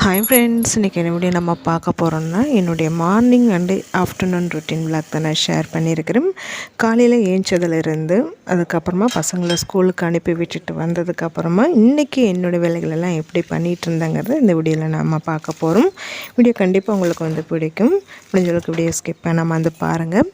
Hi friends, இன்றைக்கி என்னுடைய நம்ம பார்க்க போகிறோம்னா என்னுடைய morning and afternoon routine vlog தான் நான் ஷேர் பண்ணியிருக்கிறேன். காலையில் ஏஞ்சதுலேருந்து அதுக்கப்புறமா பசங்களை ஸ்கூலுக்கு அனுப்பி விட்டுட்டு வந்ததுக்கப்புறமா இன்றைக்கி என்னோடய வேலைகளெல்லாம் எப்படி பண்ணிகிட்டு இருந்தேங்கிறத இந்த வீடியோவில் நம்ம பார்க்க போகிறோம். வீடியோ கண்டிப்பாக உங்களுக்கு பிடிக்கும். முடிஞ்சளவுக்கு வீடியோ ஸ்கிப் பண்ணாமல் பாருங்கள்.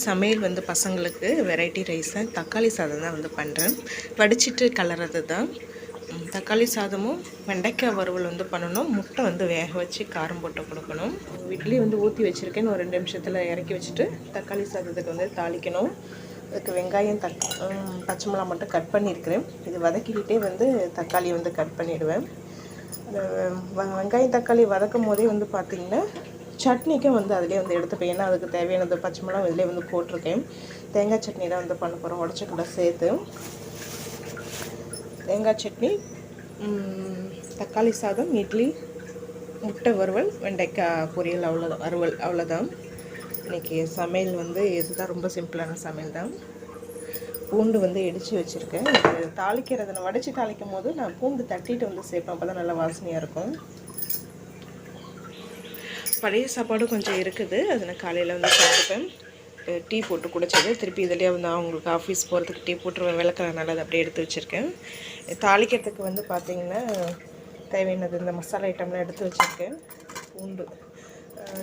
சமையல் பசங்களுக்கு வெரைட்டி ரைஸ் தான், தக்காளி சாதம் தான் பண்ணுறேன். வடிச்சிட்டு கலர்றது தான். தக்காளி சாதமும் வெண்டைக்காய் வறுவல் பண்ணணும். முட்டை வேக வச்சு காரம் போட்டு கொடுக்கணும். இட்லி ஊற்றி வச்சுருக்கேன். ஒரு 2 நிமிஷத்தில் இறக்கி வச்சுட்டு தக்காளி சாதத்துக்கு தாளிக்கணும். அதுக்கு வெங்காயம் பச்சை மிளகா மட்டும் கட் பண்ணியிருக்கிறேன். இது வதக்கிக்கிட்டே தக்காளி கட் பண்ணிவிடுவேன். வெங்காயம் தக்காளி வதக்கும் போதே பார்த்திங்கன்னா சட்னிக்கும் அதிலே எடுத்துப்பேன். ஏன்னா அதுக்கு தேவையானது பச்சை மிளகா இதிலே போட்டிருக்கேன். தேங்காய் சட்னி தான் பண்ண போகிறோம். உடச்சக்கடை சேர்த்து தேங்காய் சட்னி, தக்காளி சாதம், இட்லி, முட்டை வறுவல், வெண்டைக்காய் பொரியல், அவ்வளோதான் இன்றைக்கி சமையல். இதுதான் ரொம்ப சிம்பிளான சமையல் தான். பூண்டு இடித்து வச்சுருக்கேன். இது தாளிக்கிறத நான் வடித்து தாளிக்கும் போது நான் பூண்டு தட்டிட்டு சேர்ப்பேன். அப்போ தான் நல்லா வாசனையாக இருக்கும். பழைய சாப்பாடும் கொஞ்சம் இருக்குது. அதை நான் காலையில் சாப்பிட்டுப்பேன். டீ போட்டு குடிச்சது திருப்பி இதிலே அவங்களுக்கு ஆஃபீஸ் போகிறதுக்கு டீ போட்டுருவேன். விளக்கறதுனால அதை அப்படியே எடுத்து வச்சுருக்கேன். தாளிக்கிறதுக்கு பார்த்திங்கன்னா தேவையானது இந்த மசாலா ஐட்டம்லாம் எடுத்து வச்சுருக்கேன். பூண்டு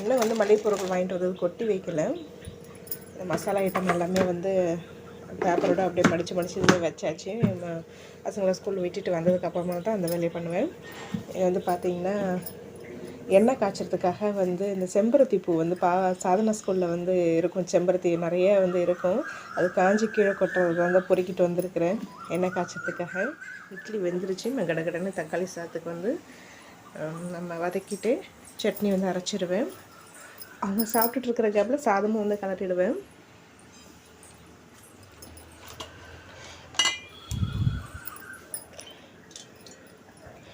இன்னும் மளிகை பொருட்கள் வாங்கிட்டு கொட்டி வைக்கல. இந்த மசாலா ஐட்டம் எல்லாமே பேப்பரோட அப்படியே மடித்து வச்சாச்சு. பசங்களை ஸ்கூலில் விட்டுட்டு வந்ததுக்கப்புறமா தான் அந்த வேலையை பண்ணுவேன். இது பார்த்திங்கன்னா எண்ணெய் காய்ச்சறதுக்காக இந்த செம்பருத்தி பூ சாதனா ஸ்கூலில் இருக்கும். செம்பருத்தி நிறைய இருக்கும். அது காஞ்சி கீழே கொட்டுறது பொறுக்கிட்டு வந்திருக்கிறேன் எண்ணெய் காய்ச்சறதுக்காக. இட்லி வெந்துருச்சு. நான் கடகடன்னு தக்காளி சாதத்துக்கு நம்ம வதக்கிட்டு சட்னி அரைச்சிடுவேன். அவங்க சாப்பிட்டுட்ருக்கிற கேப்பில் சாதமும் கலட்டிடுவேன்.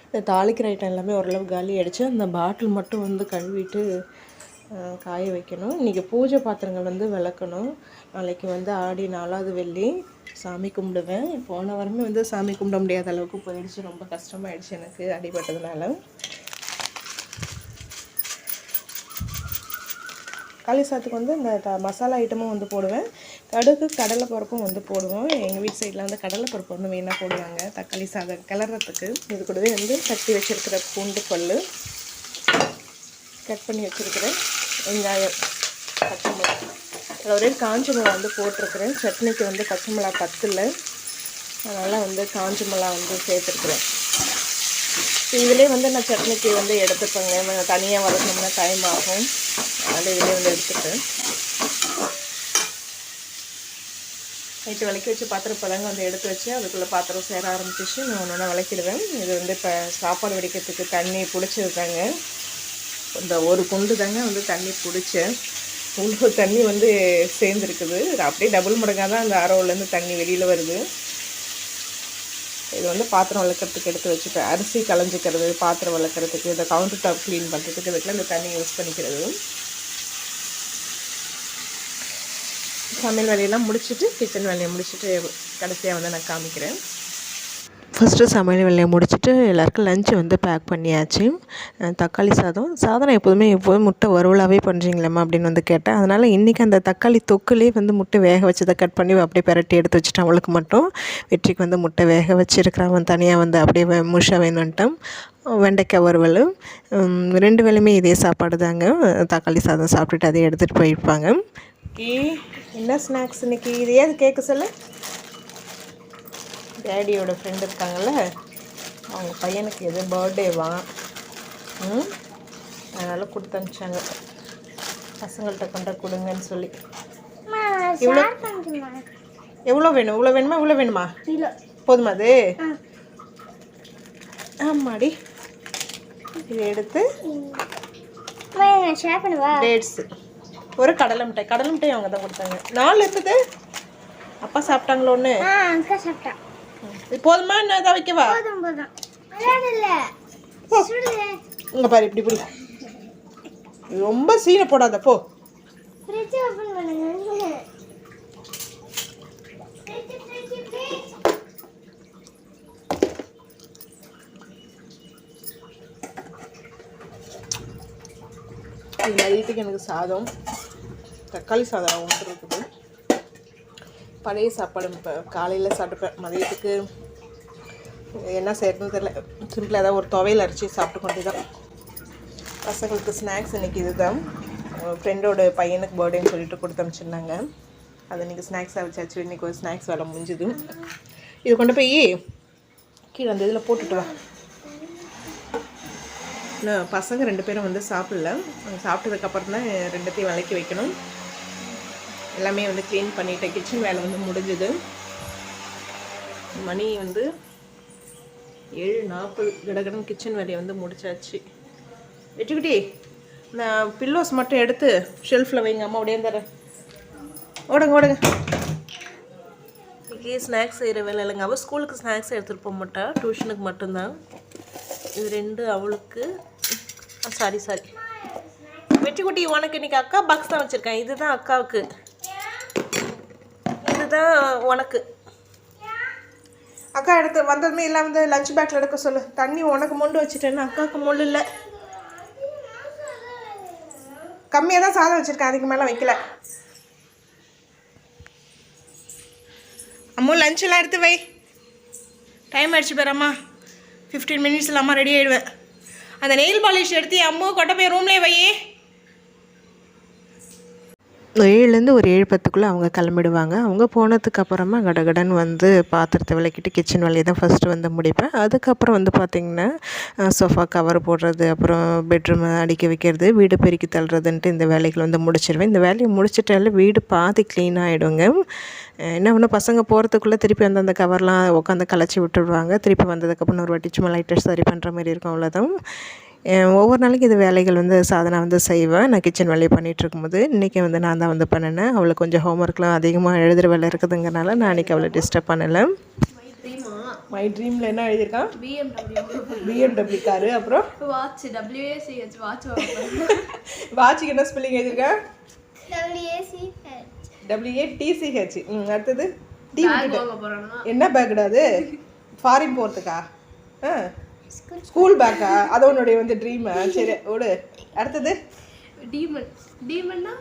இந்த தாளிக்கிற ஐட்டம் எல்லாமே ஓரளவு காலி ஆகிடுச்சு. அந்த பாட்டில் மட்டும் கழுவிட்டு காய வைக்கணும். இன்றைக்கி பூஜை பாத்திரங்கள் விளக்கணும். நாளைக்கு ஆடி 4வது வெள்ளி சாமி கும்பிடுவேன். போன வாரமே சாமி கும்பிட முடியாத அளவுக்கு போயிடுச்சு. ரொம்ப கஷ்டமாயிடுச்சு எனக்கு அடிபட்டதுனால. தக்காளி சாதத்துக்கு இந்த மசாலா ஐட்டமும் போடுவேன். கடுகு கடலை பருப்பும் போடுவோம். எங்கள் வீட்டு சைடில் கடலை பருப்பு மெயினாக போடுவாங்க தக்காளி சாதம் கிளறத்துக்கு. இது கூடவே தட்டி வச்சுருக்கிற பூண்டு பல், கட் பண்ணி வச்சுருக்கிறேன் வெங்காயம், பச்சை மிளகா, அதில் ஒரே காஞ்ச மிளகா போட்டிருக்கிறேன். சட்னிக்கு பச்சை மிளகா பத்தில், அதனால் காஞ்ச மிளகா சேர்த்துருக்குறேன். இதிலே நான் சட்னிக்கு எடுத்துப்பேங்க. தனியாக வதக்கணும்னா டைம் ஆகும். அதனால் இதிலே எடுத்துப்பேன். நைட்டு விளக்கி வச்சு பாத்திரம் பழங்க எடுத்து வச்சு அதுக்குள்ளே பாத்திரம் சேர ஆரம்பிச்சிச்சு. நான் ஒன்று விளக்கிடுவேன். இது இப்போ சாப்பாடு வடிக்கிறதுக்கு தண்ணி பிடிச்சிருக்காங்க. இந்த ஒரு குண்டு தாங்க தண்ணி பிடிச்சேன். இவ்வளோ தண்ணி சேர்ந்துருக்குது. அப்படியே டபுள் மடங்காக தான் அந்த ஆரோவிலேருந்து தண்ணி வெளியில் வருது. இது பாத்திரம் வளர்க்குறதுக்கு எடுத்து வச்சுப்பேன். அரிசி களைஞ்சிக்கிறது, பாத்திரம் வளர்க்குறதுக்கு, இந்த கவுண்டர் டாப் க்ளீன் பண்ணுறதுக்கு இதுக்கெல்லாம் இந்த தண்ணி யூஸ் பண்ணிக்கிறது. சமையல் வேலையெல்லாம் முடிச்சுட்டு கிச்சன் வேலையை முடிச்சுட்டு கடைசியாக வந்து நான் காமிக்கிறேன். ஃபஸ்ட்டு சமையல் வேலையை முடிச்சுட்டு எல்லாேருக்கும் லஞ்சு வந்து பேக் பண்ணியாச்சு. தக்காளி சாதம் எப்போதும் முட்டை வறுவலாகவே பண்ணுறீங்களேம்மா அப்படின்னு வந்து கேட்டேன். அதனால் இன்றைக்கி அந்த தக்காளி தொக்குலேயே வந்து முட்டை வேக வச்சதை கட் பண்ணி அப்படியே பெரட்டி எடுத்து வச்சுட்டேன். அவளுக்கு மட்டும் வெற்றிக்கு வந்து முட்டை வேக வச்சுருக்கிறவன் தனியாக வந்து அப்படியே முழுசாக வேணுன்ட்டேன். வெண்டைக்காய் வறுவல் 2 வேளையுமே இதே சாப்பாடு தாங்க. தக்காளி சாதம் சாப்பிட்டுட்டு அதை எடுத்துகிட்டு போயிருப்பாங்க. என்ன ஸ்நாக்ஸ் இன்றைக்கி இது ஏது கேட்க சொல்லு. டேடியோட ஃப்ரெண்டு இருக்காங்கள்ல, அவங்க பையனுக்கு எது பர்த்டேவா, அதனால் கொடுத்து அனுப்பிச்சாங்க பசங்கள்கிட்ட கொண்ட கொடுங்கன்னு சொல்லி. எவ்வளோ வேணும்? இவ்வளோ வேணுமா இவ்வளோ வேணுமா? போதுமா அது? ஆமாடி. இது எடுத்து டேட்ஸு ஒரு கடலை மிட்டாய் அவங்க தான் கொடுத்தாங்க. 4 இருந்தது. அப்பா சாப்பிட்டாங்களோ ஒன்று? சாப்பிட்டேன். போதுமா என்ன தான் வைக்கவா? இங்கே பாரு இப்படி இப்படி ரொம்ப சீனை போடாத போ. மதியத்துக்கு எனக்கு சாதம், தக்காளி சாதம் ஒன்று இருக்குது. பழைய சாப்பாடு இப்போ காலையில் சாப்பிட்டுப்பேன். மதியத்துக்கு என்ன செய்யறதுன்னு தெரியல. சிம்பிளாக ஏதாவது ஒரு துவையல் அரைச்சி சாப்பிட்டு கொண்டு தான். பசங்களுக்கு ஸ்நாக்ஸ் இன்றைக்கி இது தான். ஃப்ரெண்டோட பையனுக்கு பர்த்டேன்னு சொல்லிட்டு கொடுத்து அனுப்பிச்சிருந்தாங்க. அது இன்றைக்கி ஸ்நாக்ஸாக வச்சாச்சு. இன்றைக்கி ஒரு ஸ்நாக்ஸ் வேலை முடிஞ்சுது. இது கொண்டு போய் கீழே அந்த இதில் போட்டுட்டு வா. இன்னும் பசங்க 2 பேரும் வந்து சாப்பிடல. சாப்பிட்டதுக்கப்புறம் தான் 2த்தையும் விளக்கி வைக்கணும். எல்லாமே வந்து க்ளீன் பண்ணிவிட்டேன். கிச்சன் வேலை வந்து முடிஞ்சுது. மணி வந்து 7:40. கடகடன் கிச்சன் வேலையை வந்து முடிச்சாச்சு. வெற்றிக்குட்டி, நான் பில்லோஸ் மட்டும் எடுத்து ஷெல்ஃபில் வைங்க. அம்மா அப்படியே தரேன். ஓடுங்க. இன்றைக்கி ஸ்நாக்ஸ் செய்கிற வேலை இல்லைங்க. அவள் ஸ்கூலுக்கு ஸ்நாக்ஸ் எடுத்துகிட்டு போக மாட்டா, டியூஷனுக்கு மட்டும்தான். இது 2 அவளுக்கு. சாரி வெற்றிக்குட்டி, உனக்கு இன்றைக்கி அக்கா பாக்ஸ் தான் வச்சுருக்கேன். இதுதான் அக்காவுக்கு, இதுதான் உனக்கு. அக்கா எடுத்து வந்ததுமே எல்லாம் வந்து லஞ்ச் பேக்கில் எடுக்க சொல்லு. தண்ணி உனக்கு மொண்டு வச்சுட்டேன்னா அக்காவுக்கு மொண்டு இல்லை. கம்மியாக தான் சாதம் வச்சுருக்கேன், அதுக்கு மேலே வைக்கல. அம்மா லஞ்செல்லாம் எடுத்து வை. டைம் ஆகிடுச்சு பேரம்மா. 15 மினிட்ஸில் அம்மா ரெடி ஆகிடுவேன். அந்த நெயில் பாலிஷ் எடுத்து அம்மா கொட்ட போய் ரூம்லேயே வை. 7லேருந்து ஒரு 7:10க்குள்ளே அவங்க கிளம்பிடுவாங்க. அவங்க போனதுக்கப்புறமா கடகடன் வந்து பாத்திரத்தை விளக்கிட்டு கிச்சன் வேலையை தான் ஃபஸ்ட்டு வந்து முடிப்பேன். அதுக்கப்புறம் வந்து பார்த்திங்கன்னா சோஃபா கவர் போடுறது, அப்புறம் பெட்ரூம் அடிக்க வைக்கிறது, வீடு பெருக்கி தள்ளுறதுன்ட்டு இந்த வேலைகள் வந்து முடிச்சிடுவேன். இந்த வேலையை முடிச்சிட்டாலே வீடு பாதி க்ளீன் ஆகிடுங்க. என்ன ஒன்று, பசங்க போகிறதுக்குள்ளே திருப்பி வந்து அந்த கவர்லாம் உட்காந்து கலைச்சி விட்டுடுவாங்க. திருப்பி வந்ததுக்கப்புறம் ஒரு வாட்டி சும்மா லைட்டாக சரி பண்ணுற மாதிரி இருக்கும், அவ்வளோதான். ஒவ்வொரு நாளைக்கு இது வேலைகள் வந்து சாதனை வந்து செய்வேன். நான் கிச்சன் வேலையை பண்ணிகிட்ருக்கும்போது இன்றைக்கி வந்து நான் தான் வந்து பண்ணினேன். அவளுக்கு கொஞ்சம் ஹோம்ஒர்க்லாம் அதிகமாக எழுதுகிற வேலை இருக்குதுங்கிறனால நான் இன்றைக்கி அவளை டிஸ்டர்ப் பண்ணலை. மை ட்ரீமில் என்ன எழுதியிருக்கான்? BMW car. அப்புறம் வாட்சுக்கு என்ன ஸ்பெல்லிங் எழுதியிருக்கேன்? WATCH. அடுத்தது என்ன பேக்குடா அது? ஃபாரின் போகிறதுக்கா? ஸ்கூல் பேக்கா? அது உன்னுடைய வந்து ட்ரீமா? சரி ஓடு. அடுத்தது டீமன்னா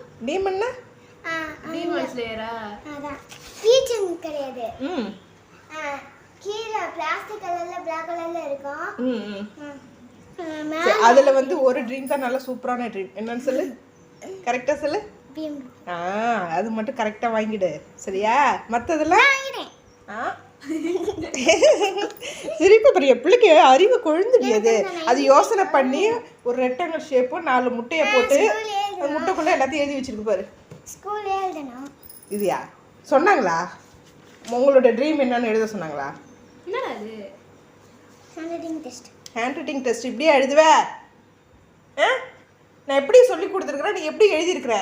கிடையாது. கீழே பிளாஸ்டிக் கலர்ல பிளாக் கலர்ல இருக்கும். அதுல வந்து ஒரு ட்ரீம் தான் நல்ல சூப்பரான ட்ரீம். என்னன்னு சொல்லு, கரெக்டா சொல்லு. அது மட்டும் கரெக்டா வாங்கிடு, சரியா? மற்றதெல்லாம் சிரிப்பு பெரிய பிள்ளைக்கு அறிவு கொழுந்துடியது. அது யோசனை பண்ணி ஒரு ரெக்டாங்கிள் ஷேப்பு 4 முட்டையை போட்டு அந்த முட்டைக்குள்ள எல்லாத்தையும் எழுதி வச்சிருக்கு பாரு. இதுயா சொன்னாங்களா? உங்களோட ட்ரீம் என்னன்னு எழுத சொன்னாங்களா? ஹேண்ட் ரைட்டிங் டெஸ்ட் இப்படியே எழுதுவ? நான் எப்படி சொல்லி கொடுத்துருக்குறேன், நீ எப்படி எழுதியிருக்கிற?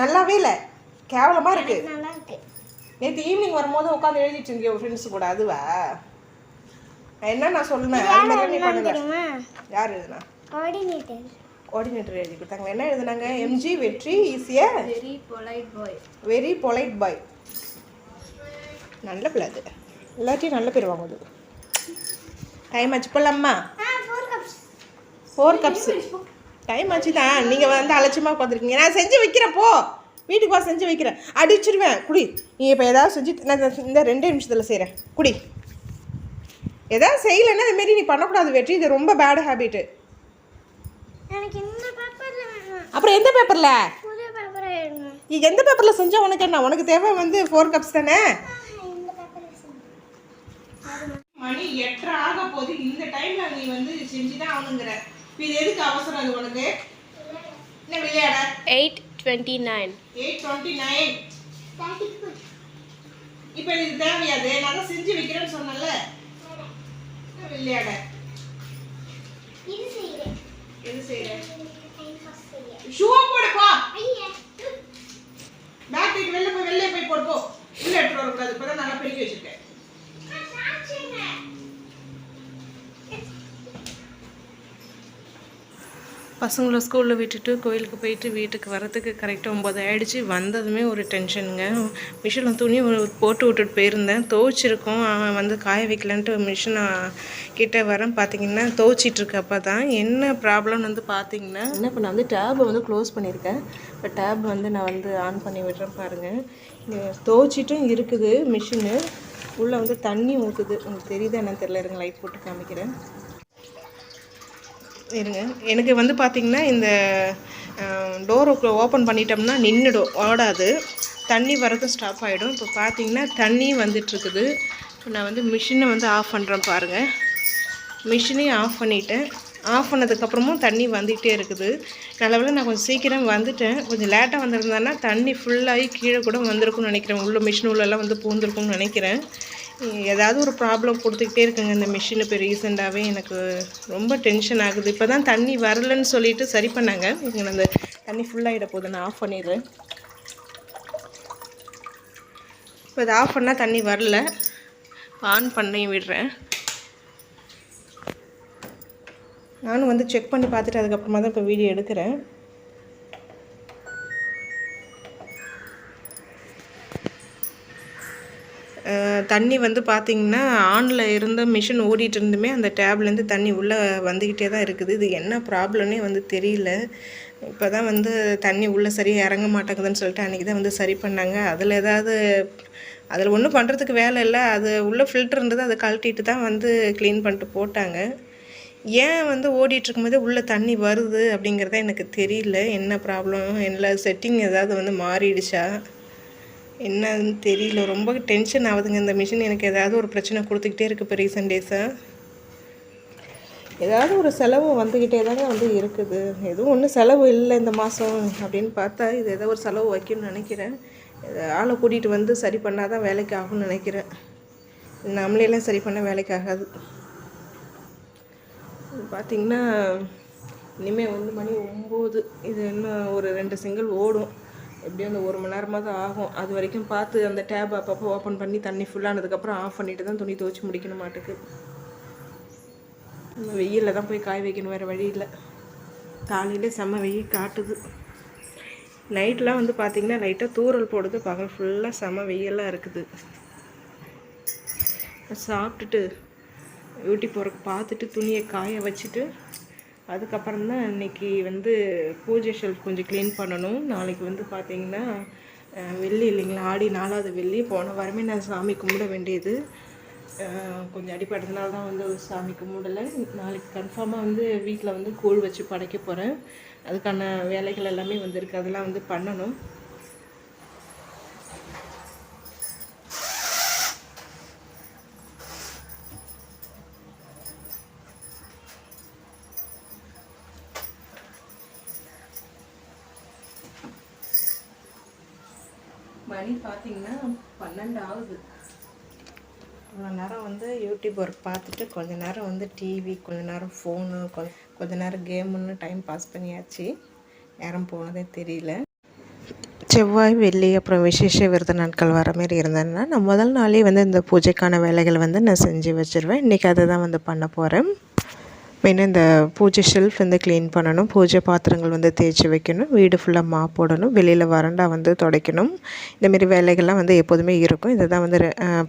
நல்லாவே இல்லை, கேவலமாக இருக்கு. நேற்று ஈவினிங் வரும்போது உட்காந்து எழுதிட்டு இருந்தியோ ஃப்ரெண்ட்ஸு கூட, அதுவா? நான் சொல்லுவேன், அது மாதிரி நீ பண்ணுவேன். யார் எழுதுனா? கோஆர்டினேட்டர் எழுதி கொடுத்தாங்க. என்ன எழுதுனாங்க? எம்ஜி வெற்றி ஈஸியா வெரி பொலைட் பாய். வெரி பொலைட் பாய். நல்ல பிள்ளை அது, எல்லாத்தையும் நல்ல பேர் வாங்குது. டைம் ஆச்சு போலாம்மா. 4 கப்ஸ் டைம் ஆச்சு தான். நீங்கள் வந்து அலட்சியமாக உட்காந்துருக்கீங்க. நான் செஞ்சு வைக்கிறேன், போ வீட்டுக்கு வா, செஞ்சு வைக்கிறேன். அடிச்சிருவேன். குடி நீ இப்போ ஏதாவது செஞ்சு நான் இந்த 2 நிமிஷத்தில் செய்கிறேன். குடி. எதாவது செய்யலைன்னா இதுமாரி நீ பண்ணக்கூடாது வெற்றி. இது ரொம்ப பேட் ஹேபிட்டு. அப்புறம் எந்த பேப்பரில்? நீ எந்த பேப்பரில் செஞ்சால் உனக்கு என்ன? உனக்கு தேவை வந்து 4 கப்ஸ் தானே. மணி 8 ஆக போது. இந்த டைம்ல நீ வந்து செஞ்சுதான் ஆகணுங்கிற. இது எதுக்கு அவசரம்? அது உனக்கு என்ன விளையாட? 8:29. 8:29. இப்போ இது தேவையாது. நான் தான் செஞ்சு வைக்கிறேன்னு சொன்னல. விளையாட எது செய்யற? ஷூ போடுப்பா. பேக் தூக்கி வெளில போய் போடு. போ. உள்ள எடுத்து வரக்கூடாது. இப்பதான் நல்லா பெருக்கி வச்சிருக்கேன். பசங்களை ஸ்கூலில் விட்டுட்டு கோயிலுக்கு போயிட்டு வீட்டுக்கு வரத்துக்கு கரெக்டாக 9 ஆகிடுச்சு. வந்ததுமே ஒரு டென்ஷனுங்க. மிஷினில் துணி போட்டு விட்டுட்டு போயிருந்தேன். துவைச்சிருக்கோம். அவன் வந்து காய வைக்கலான்ட்டு மிஷினை கிட்டே வரேன். பார்த்தீங்கன்னா துவைச்சிட்ருக்கு. அப்போ தான் என்ன ப்ராப்ளம்னு வந்து பார்த்தீங்கன்னா, என்ன பண்ண வந்து டேப்பை வந்து க்ளோஸ் பண்ணியிருக்கேன். இப்போ டேப் வந்து நான் வந்து ஆன் பண்ணி விடுறேன் பாருங்கள். துவைச்சிட்டும் இருக்குது மிஷினு. உள்ளே வந்து தண்ணி ஊற்றுது. உங்களுக்கு தெரியுதா என்னன்னு தெரியல. இருங்க லைட் போட்டு காமிக்கிறேன். இருங்க. எனக்கு வந்து பார்த்திங்கன்னா இந்த டோரை ஓப்பன் பண்ணிட்டோம்னா நின்றுடும், ஓடாது. தண்ணி வரதும் ஸ்டாப் ஆகிடும். இப்போ பார்த்திங்கன்னா தண்ணி வந்துட்டுருக்குது. நான் வந்து மிஷினை வந்து ஆஃப் பண்ணுறேன் பாருங்கள். மிஷினையும் ஆஃப் பண்ணிவிட்டேன். ஆஃப் பண்ணதுக்கப்புறமும் தண்ணி வந்துகிட்டே இருக்குது. நல்லவேளை நான் கொஞ்சம் சீக்கிரம் வந்துட்டேன். கொஞ்சம் லேட்டாக வந்திருந்தேன்னா தண்ணி ஃபுல்லாகி கீழே கூட வந்திருக்கும்னு நினைக்கிறேன். உள்ள மிஷின் உள்ளெல்லாம் வந்து பூந்துருக்கும்னு நினைக்கிறேன். ஏதாவது ஒரு ப்ராப்ளம் கொடுத்துக்கிட்டே இருக்குங்க இந்த மிஷின். இப்போ ரீசெண்டாகவே எனக்கு ரொம்ப டென்ஷன் ஆகுது. இப்போ தான் தண்ணி வரலன்னு சொல்லிட்டு சரி பண்ணாங்க. இங்கே அந்த தண்ணி ஃபுல்லாகிட போகுது. நான் ஆஃப் பண்ணிடுறேன். இப்போ இதை ஆஃப் பண்ணால் தண்ணி வரல. ஆன் பண்ணி விடுறேன். நானும் வந்து செக் பண்ணி பார்த்துட்டு அதுக்கப்புறமா தான் இப்போ வீடியோ எடுக்கிறேன். தண்ணி வந்து பார்த்திங்கன்னா ஆனில் இருந்த மிஷின் ஓடிட்டு இருந்துமே அந்த டேப்லேருந்து தண்ணி உள்ளே வந்துக்கிட்டே தான் இருக்குது. இது என்ன ப்ராப்ளம்னே வந்து தெரியல. இப்போ தான் வந்து தண்ணி உள்ளே சரியாக இறங்க மாட்டேங்குதுன்னு சொல்லிட்டு அன்றைக்கி தான் வந்து சரி பண்ணாங்க. அதில் ஒன்றும் பண்ணுறதுக்கு வேலை இல்லை. அது உள்ளே ஃபில்ட்ரு இருந்தது. அதை கழட்டிட்டு தான் வந்து க்ளீன் பண்ணிட்டு போட்டாங்க. ஏன் வந்து ஓடிட்டுருக்கும்போதே உள்ளே தண்ணி வருது அப்படிங்கிறத எனக்கு தெரியல. என்ன ப்ராப்ளம், என்ன செட்டிங் ஏதாவது வந்து மாறிடுச்சா என்னன்னு தெரியல. ரொம்ப டென்ஷன் ஆகுதுங்க இந்த மிஷின். எனக்கு ஏதாவது ஒரு பிரச்சனை கொடுத்துக்கிட்டே இருக்குது. இப்போ ரீசெண்ட் டேஸாக ஏதாவது ஒரு செலவு வந்துக்கிட்டே தாங்க வந்து இருக்குது. எதுவும் ஒன்றும் செலவு இல்லை இந்த மாதம் அப்படின்னு பார்த்தா இது ஏதோ ஒரு செலவு வைக்கணும்னு நினைக்கிறேன். ஆளை கூட்டிகிட்டு வந்து சரி பண்ணால் தான் வேலைக்கு ஆகும்னு நினைக்கிறேன். நம்மளையெல்லாம் சரி பண்ண வேலைக்கு ஆகாது. பார்த்திங்கன்னா இனிமேல் வந்து மணி 9. இது இன்னும் ஒரு 2 சிங்கிள் ஓடும். எப்படியும் அந்த 1 மணி நேரமாக தான் ஆகும். அது வரைக்கும் பார்த்து அந்த டேப் அப்பப்போ ஓப்பன் பண்ணி தண்ணி ஃபுல்லானதுக்கப்புறம் ஆஃப் பண்ணிவிட்டு தான் துணி துவைச்சி முடிக்கணும் மாட்டுக்கு. வெயிலில் தான் போய் காய வைக்கணும், வேறு வழி இல்லை. காலையில் செம்ம வெயில் காட்டுது. நைட்லாம் வந்து பார்த்திங்கன்னா லைட்டாக தூறல் போடுது. பகல் ஃபுல்லாக செம்ம வெயிலாக இருக்குது. சாப்பிட்டுட்டு யூடியூப் போகிறக்கு பார்த்துட்டு துணியை காய வச்சுட்டு அதுக்கப்புறம் தான் இன்றைக்கி வந்து பூஜை ஷெல்ஃப் கொஞ்சம் க்ளீன் பண்ணணும். நாளைக்கு வந்து பார்த்திங்கன்னா வெள்ளி இல்லைங்களா, ஆடி 4வது வெள்ளி. போன வாரமே நான் சாமி கும்பிட வேண்டியது. கொஞ்சம் அடிப்பட்டதுனால தான் வந்து சாமி கும்பிடலை. நாளைக்கு கன்ஃபார்மாக வந்து வீட்டில் வந்து கூழ் வச்சு படைக்க போகிறேன். அதுக்கான வேலைகள் எல்லாமே வந்துருக்கு. அதெல்லாம் வந்து பண்ணணும். மணி பார்த்திங்கன்னா 12 ஆகுது. இவ்வளோ நேரம் வந்து யூடியூப் ஒர்க் பார்த்துட்டு கொஞ்ச நேரம் வந்து டிவி, கொஞ்ச நேரம் ஃபோனு, கொஞ்ச நேரம் கேமுன்னு டைம் பாஸ் பண்ணியாச்சு. நேரம் போனதே தெரியல. செவ்வாய், வெள்ளி அப்புறம் விசேஷ விரத நாட்கள் வர மாரி இருந்ததுன்னா நான் முதல் நாளே வந்து இந்த பூஜைக்கான வேலைகள் வந்து நான் செஞ்சு வச்சுருவேன். இன்றைக்கி அதை தான் வந்து பண்ண போகிறேன். மெயினாக இந்த பூஜை ஷெல்ஃப் வந்து க்ளீன் பண்ணணும், பூஜை பாத்திரங்கள் வந்து தேய்ச்சி வைக்கணும், வீடு ஃபுல்லாக மாப் போடணும், வெளியில் வறண்டா வந்து துடைக்கணும். இந்தமாரி வேலைகள்லாம் வந்து எப்போதுமே இருக்கும். இதை தான் வந்து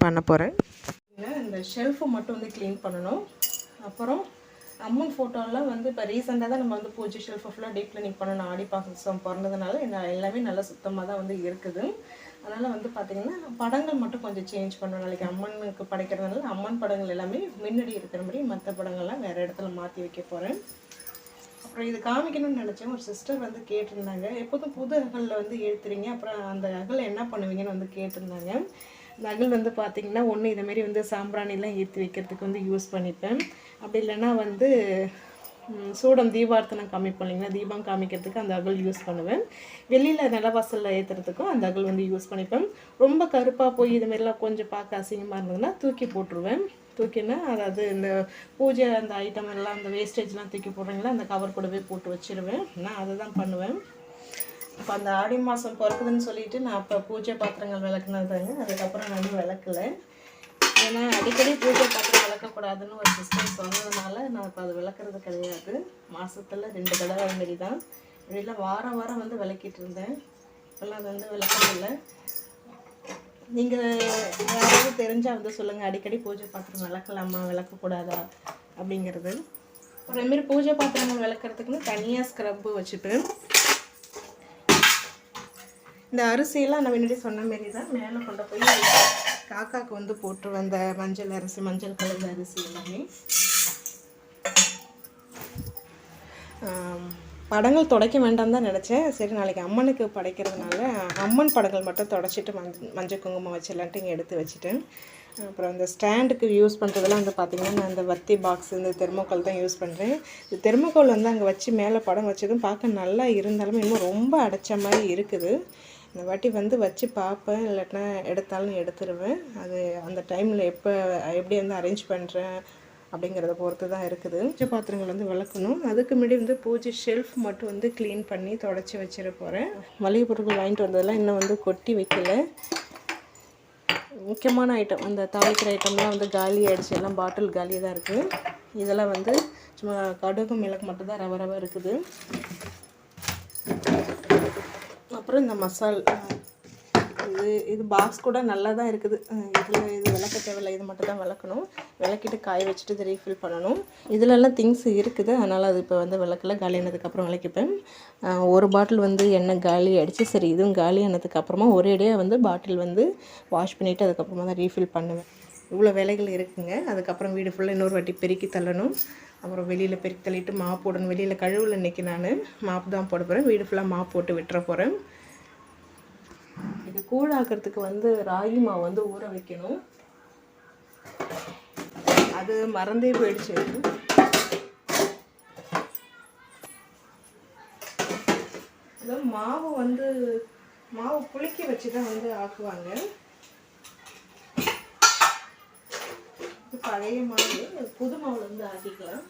பண்ண போகிறேன். இந்த ஷெல்ஃபை மட்டும் வந்து க்ளீன் பண்ணணும். அப்புறம் அம்மன் ஃபோட்டோலாம் வந்து இப்போ ரீசெண்டாக தான் நம்ம வந்து பூஜை ஷெல்ஃபை ஃபுல்லாக டீப் க்ளீனிங் பண்ணணும். ஆடி பாசம் பிறந்ததுனால எல்லாமே நல்லா சுத்தமாக தான் வந்து இருக்குது. அதனால் வந்து பார்த்திங்கன்னா படங்கள் மட்டும் கொஞ்சம் சேஞ்ச் பண்ணணும். நாளைக்கு அம்மனுக்கு படைக்கிறதுனால அம்மன் படங்கள் எல்லாமே முன்னாடி இருக்கிற மாதிரி மற்ற படங்கள்லாம் வேறு இடத்துல மாற்றி வைக்க போகிறேன். அப்புறம் இது காமிக்கணும்னு நினச்சேன். ஒரு சிஸ்டர் வந்து கேட்டிருந்தாங்க, எப்போதும் புது அகலில் வந்து ஏற்றுறீங்க, அப்புறம் அந்த அகலை என்ன பண்ணுவீங்கன்னு வந்து கேட்டிருந்தாங்க. அந்த அகல் வந்து பார்த்திங்கன்னா ஒன்று இதேமாரி வந்து சாம்பிராணிலாம் ஏற்றி வைக்கிறதுக்கு வந்து யூஸ் பண்ணிப்பேன். அப்படி இல்லைன்னா வந்து சூடம் தீபார்த்தனம் காமிப்போம் இல்லைங்களா, தீபம் காமிக்கிறதுக்கு அந்த அகல் யூஸ் பண்ணுவேன். வெளியில் நிலவாசலில் ஏற்றுறதுக்கும் அந்த அகல் வந்து யூஸ் பண்ணிப்பேன். ரொம்ப கருப்பாக போய் இதுமாரிலாம் கொஞ்சம் பார்க்க அசிங்கமாக இருந்ததுன்னா தூக்கி போட்டுருவேன். தூக்கினா அதாவது இந்த பூஜை அந்த ஐட்டம் எல்லாம் அந்த வேஸ்டேஜ்லாம் தூக்கி போடுறீங்களா, அந்த கவர் கூடவே போட்டு வச்சுருவேன். நான் அதை தான் பண்ணுவேன். இப்போ அந்த ஆடி மாதம் பிறக்குதுன்னு சொல்லிட்டு நான் அப்போ பூஜை பாத்திரங்கள் விளக்குனதாங்க. அதுக்கப்புறம் நான் விளக்கலை. ஏன்னா அடிக்கடி பூஜை பாத்திரம் விளக்கக்கூடாதுன்னு ஒரு சிஸ்டம் சொன்னதுனால நான் இப்போ அது விளக்குறது கிடையாது. மாதத்தில் 2 தடவை மாரி தான். இப்படிலாம் வாரம் வாரம் வந்து விளக்கிட்டு இருந்தேன். இப்போல்லாம் அது வந்து விளக்கதில்லை. நீங்கள் யாராவது தெரிஞ்சால் வந்து சொல்லுங்கள், அடிக்கடி பூஜை பாத்திரம் விளக்கலாமா விளக்கக்கூடாதா அப்படிங்கிறது. அதேமாரி பூஜை பாத்திரங்கள் விளக்குறதுக்குன்னு தனியாக ஸ்க்ரப்பு வச்சுப்பேன். இந்த அரிசியெல்லாம் நான் முன்னாடி சொன்ன மாரி தான் மேலே கொண்டு போய் காக்காவுக்கு வந்து போட்டுருவேன். இந்த மஞ்சள் அரிசி, மஞ்சள் கலர் அரிசி எல்லாமே. படங்கள் துடைக்க வேண்டாம் தான் நினச்சேன். சரி நாளைக்கு அம்மனுக்கு படைக்கிறதுனால அம்மன் படங்கள் மட்டும் துடைச்சிட்டு மஞ்சள் குங்குமம் வச்சிடலான்ட்டு இங்கே எடுத்து வச்சுட்டேன். அப்புறம் இந்த ஸ்டாண்டுக்கு யூஸ் பண்ணுறதெல்லாம் வந்து பார்த்திங்கன்னா நான் இந்த வத்தி பாக்ஸ், இந்த தெர்மோக்கால் தான் யூஸ் பண்ணுறேன். இந்த தெர்மோக்கால் வந்து அங்கே வச்சு மேலே படம் வச்சதும் பார்க்க நல்லா இருந்தாலும் இன்னும் ரொம்ப அடைச்ச மாதிரி இருக்குது. இந்த வாட்டி வந்து வச்சு பார்ப்பேன், இல்லாட்டினா எடுத்தாலும் எடுத்துருவேன். அது அந்த டைமில் எப்படி வந்து அரேஞ்ச் பண்ணுறேன் அப்படிங்கிறத பொறுத்து தான் இருக்குது. பூஜை பாத்திரங்கள் வந்து விளக்கணும். அதுக்கு முன்னாடி வந்து பூஜை ஷெல்ஃப் மட்டும் வந்து க்ளீன் பண்ணி தொடச்சி வச்சிட போகிறேன். மளிகை பொருட்கள் வாங்கிட்டு வந்ததெல்லாம் இன்னும் வந்து கொட்டி வைக்கல. முக்கியமான ஐட்டம் அந்த தாளிக்கிற ஐட்டம்லாம் வந்து காலி ஆகிடுச்சு. எல்லாம் பாட்டில் காலியாக தான் இருக்குது. இதெல்லாம் வந்து சும்மா கடுகு மிளகு மட்டும் தான் ரவ இருக்குது. அப்புறம் இந்த மசால் இது பாக்ஸ் கூட நல்லா தான் இருக்குது. இது விளக்க தேவையில்லை, இது மட்டும் தான் விளக்கணும். விளக்கிட்டு காய வச்சுட்டு இது ரீஃபில் பண்ணணும். இதிலெல்லாம் திங்ஸ் இருக்குது, அதனால் அது இப்போ வந்து விளக்கல. காலியானதுக்கப்புறம் விளக்கிப்பேன். ஒரு பாட்டில் வந்து எண்ணெய் காலி ஆகிடுச்சு. சரி இதுவும் காலியானதுக்கப்புறமா ஒரேடியாக வந்து பாட்டில் வந்து வாஷ் பண்ணிவிட்டு அதுக்கப்புறமா தான் ரீஃபில் பண்ணுவேன். இவ்வளோ வேலைகள் இருக்குதுங்க. அதுக்கப்புறம் வீடு ஃபுல்லாக இன்னொரு வாட்டி பெருக்கி தள்ளணும். அப்புறம் வெளியில் பெருக்கி தள்ளிட்டு மாப் போடணும். வெளியில் கழுவில் இன்றைக்கி நான் மாப் தான் போட போகிறேன். வீடு ஃபுல்லாக மாப் போட்டு விட்டுற போகிறேன். இது கூழ் ஆக்கிறதுக்கு வந்து ராகி மாவு வந்து ஊற வைக்கணும். அது மறந்தே போயிடுச்சு. மாவு புளிக்க வச்சு தான் வந்து ஆக்குவாங்க. இது பழைய மாவு, புது மாவுல வந்து ஆக்கிக்கலாம்.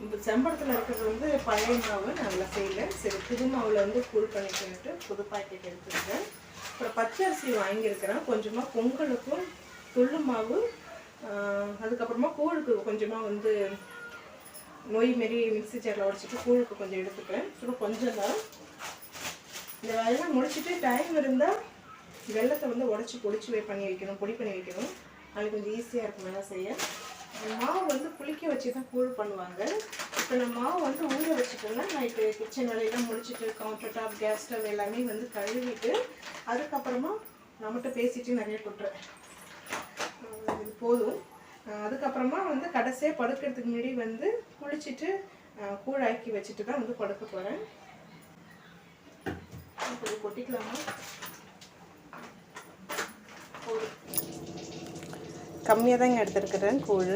இப்போ செம்படத்தில் இருக்கிறது வந்து பழைய மாவு நல்லா செய்யலை. சரி புது மாவில் வந்து கூழ் பண்ணிட்டு புது பாக்கெட் எடுத்துருக்கேன். அப்புறம் பச்சரிசி வாங்கியிருக்கிறேன். கொஞ்சமாக பொங்கலுக்கும் துள்ளு மாவு, அதுக்கப்புறமா கூழுக்கு கொஞ்சமாக வந்து நொய் மாரி மிக்ஸி ஜாரில் உடச்சிட்டு கூழுக்கு கொஞ்சம் எடுத்துக்கிறேன். சும்மா கொஞ்சம் தான். இந்த வேலையெல்லாம் முடிச்சுட்டு டைம் இருந்தால் வெள்ளத்தை வந்து உடச்சி பொடி பண்ணி வைக்கணும். அது கொஞ்சம் ஈஸியாக இருக்கும் வேலை செய்ய. மாவு வந்து புளிக்க வச்சு தான் கூழ் பண்ணுவாங்க. இப்போ நான் மாவு வந்து ஊற வச்சுட்டோன்னா நைட்டு கிச்சன் வேலையெல்லாம் முடிச்சுட்டு கவுண்டர் டாப், கேஸ் ஸ்டவ் எல்லாமே வந்து கழுவிட்டு அதுக்கப்புறமா நம்மகிட்ட பேசிட்டு நிறைய கொட்டுறேன். இது போதும். அதுக்கப்புறமா வந்து கடைசியாக படுக்கிறதுக்கு முன்னாடி வந்து குளிச்சுட்டு கூழாக்கி வச்சுட்டு தான் வந்து படுக்க போகிறேன். கொஞ்சம் கொட்டிக்கலாமா? கம்மியாக தாங்க எடுத்துருக்கிறேன் கூழ்.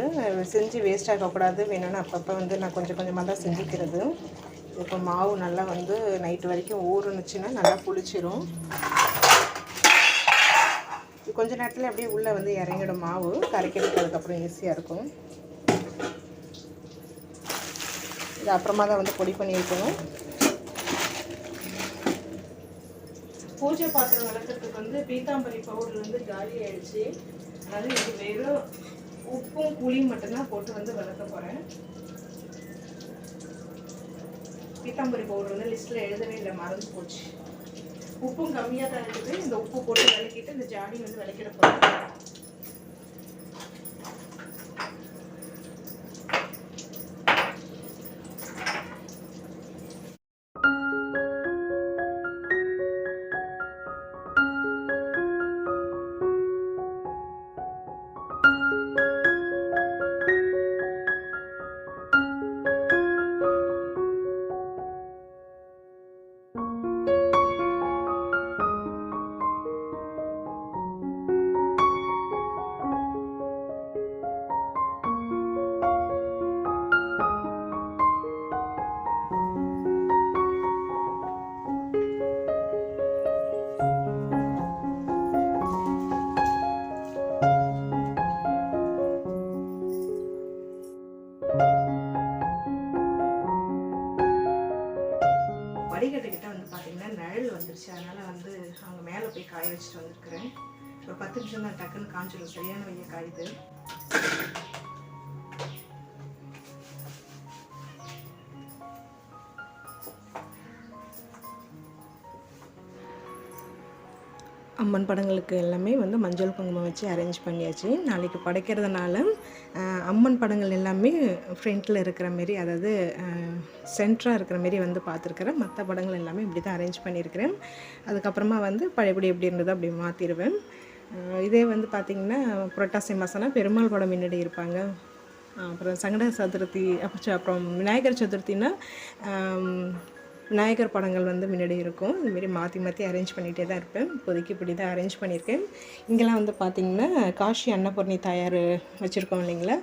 செஞ்சு வேஸ்ட் ஆகக்கூடாது, வேணும்னு அப்பப்போ வந்து நான் கொஞ்சம் கொஞ்சமாக தான் செஞ்சுக்கிறது. இப்போ மாவு நல்லா வந்து நைட்டு வரைக்கும் ஊறுனுச்சுன்னா நல்லா புளிச்சிரும். கொஞ்ச நேரத்தில் அப்படியே உள்ளே வந்து இறங்கிடும் மாவு. கரைக்கிறதுக்கு அதுக்கப்புறம் ஈஸியாக இருக்கும். இது அப்புறமா தான் வந்து பொடி பண்ணி வைக்கணும். பூஜை பாத்திரம் வளர்க்குறதுக்கு வந்து பீத்தாம்பரி பவுடர் வந்து காலி ஆகிடுச்சு. அது இது வெறும் உப்பும் புளியும் மட்டும்தான் போட்டு வந்து வளர்க்க போகிறேன். பீத்தாம்பரி பவுடர் வந்து லிஸ்ட்டில் எழுதவே இல்லை, மறந்து போச்சு. உப்பும் கம்மியாக தான் இருக்குது. இந்த உப்பு போட்டு விளக்கிட்டு இந்த ஜாடி வந்து விளக்கிட போகிறேன். வடிகட்டுக்கிட்ட வந்து பார்த்தீங்கன்னா நிழல் வந்துருச்சு. அதனால் வந்து அவங்க மேலே போய் காய வச்சுட்டு வந்துருக்குறேன். ஒரு 10 நிமிஷம் தான், டக்குன்னு காஞ்சிடும். சரியான வெயில் காயுது. அம்மன் படங்களுக்கு எல்லாமே வந்து மஞ்சள் குங்குமம் வச்சு அரேஞ்ச் பண்ணியாச்சு. நாளைக்கு படைக்கிறதுனால அம்மன் படங்கள் எல்லாமே ஃப்ரண்ட்டில் இருக்கிற மாரி, அதாவது சென்டராக இருக்கிற மாரி வந்து பார்த்துருக்குறேன். மற்ற படங்கள் எல்லாமே இப்படி தான் அரேஞ்ச் பண்ணியிருக்கிறேன். அதுக்கப்புறமா வந்து பழையபடி எப்படி இருந்ததோ அப்படி மாற்றிடுவேன். இதே வந்து பார்த்திங்கன்னா புரட்டாசி மாதம்னா பெருமாள் படம் முன்னாடி இருப்பாங்க. அப்புறம் சங்கட சதுர்த்தி, அப்புறம் விநாயகர் சதுர்த்தின்னா விநாயகர் படங்கள் வந்து முன்னாடி இருக்கும். இதுமாரி மாற்றி மாற்றி அரேஞ்ச் பண்ணிகிட்டே தான் இருப்பேன். இப்போதைக்கு இப்படி தான் அரேஞ்ச் பண்ணியிருக்கேன். இங்கெல்லாம் வந்து பார்த்திங்கன்னா காஷி அன்னபூர்ணி தாயார் வச்சுருக்கோம் இல்லைங்களா,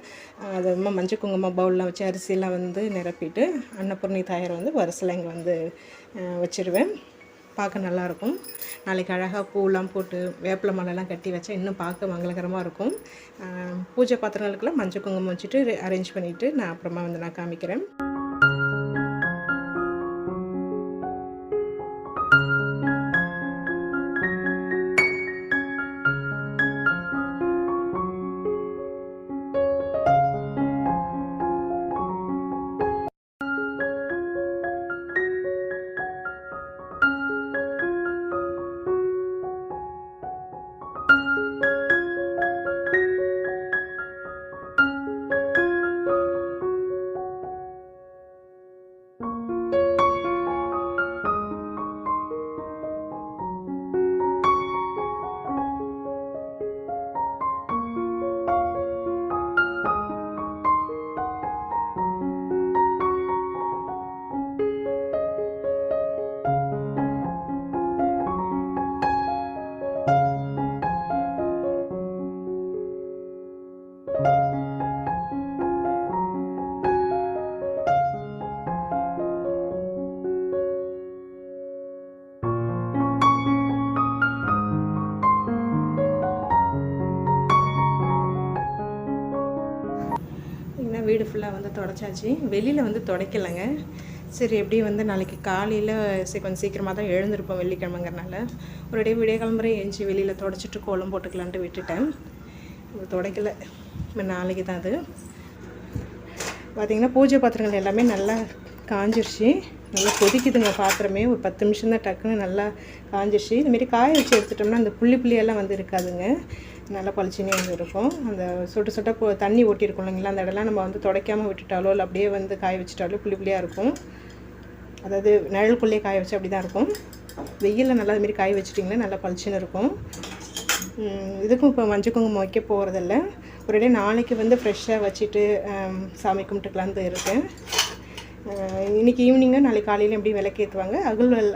அது மஞ்சள் குங்குமம் பவுல்லாம் வச்சு அரிசியெலாம் வந்து நிரப்பிட்டு அன்னபூர்ணி தாயார் வந்து வரிசையில் இங்கே வந்து வச்சுருவேன். பார்க்க நல்லாயிருக்கும். நாளைக்கு அழகாக பூலாம் போட்டு வேப்பிலை மலைலாம் கட்டி வச்சா இன்னும் பார்க்க மங்களகரமாக இருக்கும். பூஜை பாத்திரங்களுக்கெல்லாம் மஞ்சள் குங்குமம் வச்சுட்டு அரேஞ்ச் பண்ணிவிட்டு நான் அப்புறமா வந்து நான் காமிக்கிறேன். வீடு ஃபுல்லாக வந்து தொடச்சாச்சு. வெளியில் வந்து துடைக்கலைங்க. சரி எப்படியும் வந்து நாளைக்கு காலையில் கொஞ்சம் சீக்கிரமாக தான் எழுந்திருப்போம், வெள்ளிக்கிழமைங்கிறனால ஒரு விடிய கிளம்புற எழுந்துச்சி வெளியில் தொடச்சிட்டு கோலம் போட்டுக்கலான்ட்டு விட்டுட்டேன். இது துடைக்கலை, நாளைக்கு தான். அது பார்த்திங்கன்னா பூஜை பாத்திரங்கள் எல்லாமே நல்லா காஞ்சிருச்சு. நல்லா கொதிக்குதுங்க பாத்திரமே. ஒரு 10 நிமிஷம் தான், டக்குன்னு நல்லா காஞ்சிருச்சு. இதுமாரி காய வச்சு எடுத்துட்டோம்னா அந்த புள்ளியெல்லாம் வந்து இருக்காதுங்க, நல்லா பளிச்சுனே வந்து இருக்கும். அந்த சொட்ட தண்ணி ஓட்டியிருக்கும் இல்லைங்களா, அந்த இடம்லாம் நம்ம வந்து துடைக்காமல் விட்டுட்டாலோ இல்லை அப்படியே வந்து காய வச்சுட்டாலோ புள்ளியாக இருக்கும். அதாவது நிழலுக்குள்ளேயே காய வச்சு அப்படி தான் இருக்கும். வெயிலில் நல்லா அதுமாரி காய வச்சுட்டிங்களா நல்லா பளிச்சுன்னு இருக்கும். இதுக்கும் இப்போ மஞ்சள் குங்குமம் வைக்க போகிறதில்ல. ஒரே நாளைக்கு வந்து ஃப்ரெஷ்ஷாக வச்சுட்டு சாமி கும்பிட்டுக்கலான்னு இருக்கேன். இன்றைக்கி ஈவினிங்கு நாளைக்கு காலையில் எப்படி விளக்கு ஏற்றுவாங்க,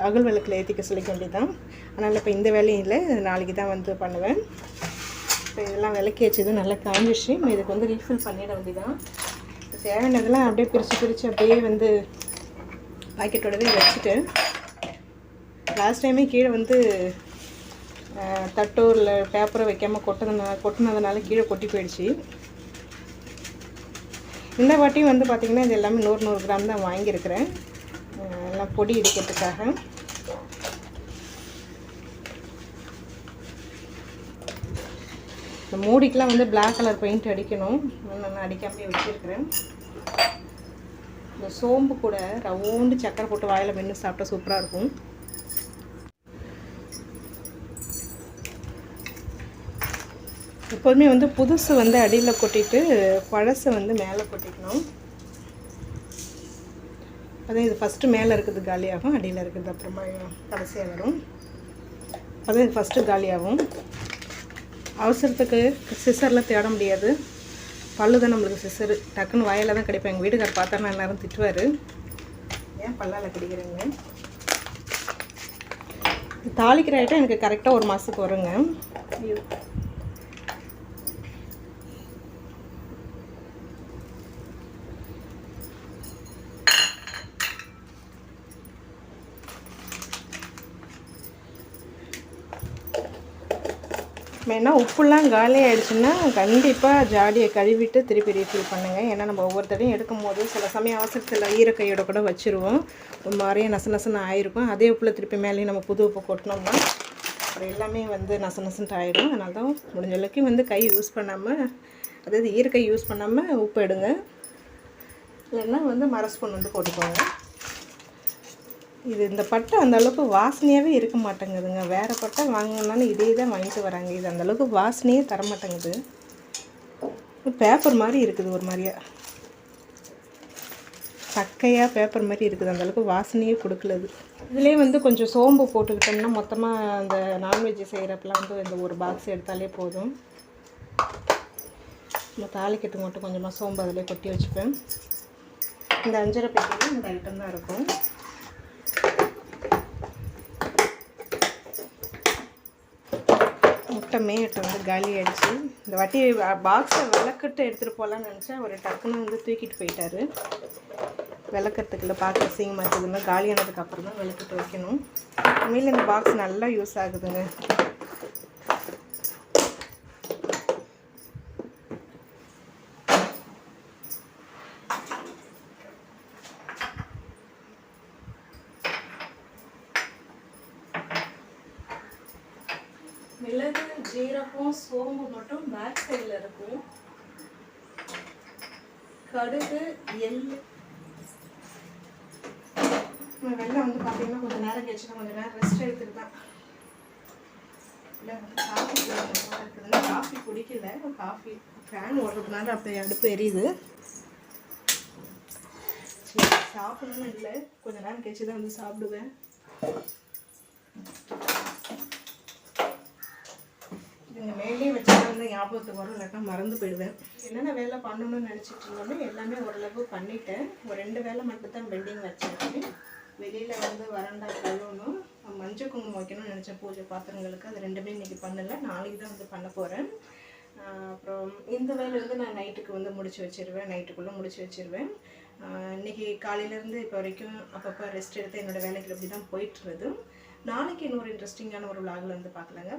அகல் விளக்கில் ஏற்றிக்க சொல்லிக்க வேண்டியதுதான். அதனால் இப்போ இந்த வேலையும் இல்லை, நாளைக்கு தான் வந்து பண்ணுவேன். இப்போ இதெல்லாம் விளக்கி வச்சது நல்லா காஞ்சிச்சு. இதுக்கு வந்து ரீஃபில் பண்ணிட வேண்டியதான். தேவையானதெல்லாம் அப்படியே பிரித்து அப்படியே வந்து பாக்கெட்டோடவே வச்சுட்டு, லாஸ்ட் டைமே கீழே வந்து தட்டோ இல்லை பேப்பரை வைக்காமல் கொட்டினதுனால கீழே கொட்டி போயிடுச்சு. இந்த வாட்டியும் வந்து பார்த்திங்கன்னா இது எல்லாமே 100 கிராம் தான் வாங்கியிருக்கிறேன், எல்லாம் பொடி இடிக்கிறதுக்காக. இந்த மூடிக்கெலாம் வந்து பிளாக் கலர் பெயிண்ட் அடிக்கணும், நான் அடிக்காமே வச்சுருக்கிறேன். இந்த சோம்பு கூட ரவுண்டு சக்கரை போட்டு வாயில் மென்று சாப்பிட்டா சூப்பராக இருக்கும். எப்போதுமே வந்து புதுசு வந்து அடியில் கொட்டிட்டு பழசை வந்து மேலே கொட்டிக்கணும். அதான் இது ஃபஸ்ட்டு மேலே இருக்கிறது காலியாகும், அடியில் இருக்கிறது அப்புறமா கடைசியாக வரும். அதான் இது ஃபஸ்ட்டு காலியாகும். அவசரத்துக்கு சிசர்லாம் தேட முடியாது, பல்லு தான் நம்மளுக்கு சிசரு, டக்குன்னு வாயில் தான் கிடைப்பேன். எங்கள் வீட்டுக்கார் பார்த்தா நான் எல்லாரும் திட்டுவார், ஏன் பல்லால் கிடைக்கிறேங்க. தாளிக்கிற ஐட்டம் எனக்கு கரெக்டாக 1 மாதத்துக்கு வருங்க. மெயினாக உப்புலாம் காலி ஆகிடுச்சுன்னா கண்டிப்பாக ஜாடியை கழுவிட்டு திருப்பி ரீஃபில் பண்ணுங்கள். ஏன்னா நம்ம ஒவ்வொருத்தரையும் எடுக்கும் போது சில சமயம் அவசரத்தில் ஈரக்கையோட கூட வச்சுருவோம், ஒரு மாதிரியே நசன்னு ஆகிருக்கும். அதே உப்பில் திருப்பி மேலேயும் நம்ம புது உப்பு கொட்டினோம்னா அப்புறம் எல்லாமே வந்து நசன்ட்டு ஆகிடும். அதனால தான் முடிஞ்ச அளவுக்கு வந்து கை யூஸ் பண்ணாமல், அதாவது ஈரக்கை யூஸ் பண்ணாமல் உப்பு எடுங்க, இல்லைன்னா வந்து மரஸ்பூன் வந்து போட்டுக்கோங்க. இது இந்த பட்டை அந்தளவுக்கு வாசனையாகவே இருக்க மாட்டேங்குதுங்க. வேறு பட்டை வாங்கினாலும் இதே தான் வாங்கிட்டு வராங்க, இது அந்தளவுக்கு வாசனையே தர மாட்டேங்குது. பேப்பர் மாதிரி இருக்குது, ஒரு மாதிரியா சக்கையாக பேப்பர் மாதிரி இருக்குது, அந்தளவுக்கு வாசனையே கொடுக்கலது. இதுலேயே வந்து கொஞ்சம் சோம்பு போட்டுக்கிட்டோம்னா மொத்தமாக அந்த நான்வெஜ் செய்கிறப்பெல்லாம் வந்து இந்த ஒரு பாக்ஸ் எடுத்தாலே போதும். நம்ம தாளிக்கிறதுக்கு மட்டும் கொஞ்சமாக சோம்பு அதிலே கொட்டி வச்சுப்பேன். இந்த அஞ்சரை பெட்டியில் இந்த ஐட்டம் தான் இருக்கும். முட்டை மேட்டை வந்து காலி ஆகிடுச்சு. இந்த வாட்டி பாக்ஸை விளக்கிட்டு எடுத்துகிட்டு போகலான்னு நினச்சேன், ஒரு டக்குன்னு வந்து தூக்கிட்டு போயிட்டார். விளக்கிறதுக்குள்ள பார்க்க அசிங்கமாக இருக்குதுன்னா காலியானதுக்கு அப்புறம் தான் விளக்கிட்டு வைக்கணும். உண்மையில் இந்த பாக்ஸ் நல்லா யூஸ் ஆகுதுங்க. மிளகு, ஜீரகம், சோம்பு மட்டும் பேக் சைடில் இருக்கும். கடுகு, எள், வெள்ளம் வந்து பார்த்தீங்கன்னா கொஞ்சம் நேரம் கழிச்சுன்னா கொஞ்சம் நேரம் ரெஸ்ட் எடுத்துட்டு தான். இல்லை வந்து காஃபி இருக்குதுன்னா காஃபி குடிக்கல, காஃபி ஃபேன் ஓடுறதுனால அப்படியே அடுப்பு எரியுது. சரி சாப்பிடணும்னு இல்லை, கொஞ்சம் நேரம் கழிச்சு தான் வந்து சாப்பிடுவேன். இங்கே மேலேயே வச்சா வந்து ஞாபகத்துக்கு வரும், இல்லாட்டா மறந்து போயிடுவேன். என்னென்ன வேலை பண்ணணும்னு நினச்சிட்டு இருந்தோமோ எல்லாமே ஓரளவு பண்ணிட்டேன். ஒரு 2 வேலை மட்டும் தான் பெண்டிங் வச்சுருக்கேன். வெளியில் வந்து வறண்டா கழுவணும், மஞ்சள் குங்குமம் வைக்கணும்னு நினச்சேன் பூஜை பாத்திரங்களுக்கு, அது 2மே இன்றைக்கி பண்ணலை, நாளைக்கு தான் வந்து பண்ண போகிறேன். அப்புறம் இந்த வேலை வந்து நான் நைட்டுக்கு வந்து முடிச்சு வச்சுருவேன், நைட்டுக்குள்ளே முடிச்சு வச்சுருவேன். இன்றைக்கி காலையிலேருந்து இப்போ வரைக்கும் அப்பப்போ ரெஸ்ட் எடுத்து என்னோடய வேலைகள் அப்படி தான் போயிட்டுருது. நாளைக்கு இன்னொரு இன்ட்ரெஸ்டிங்கான ஒரு விளாகில் வந்து பார்க்கலாங்க.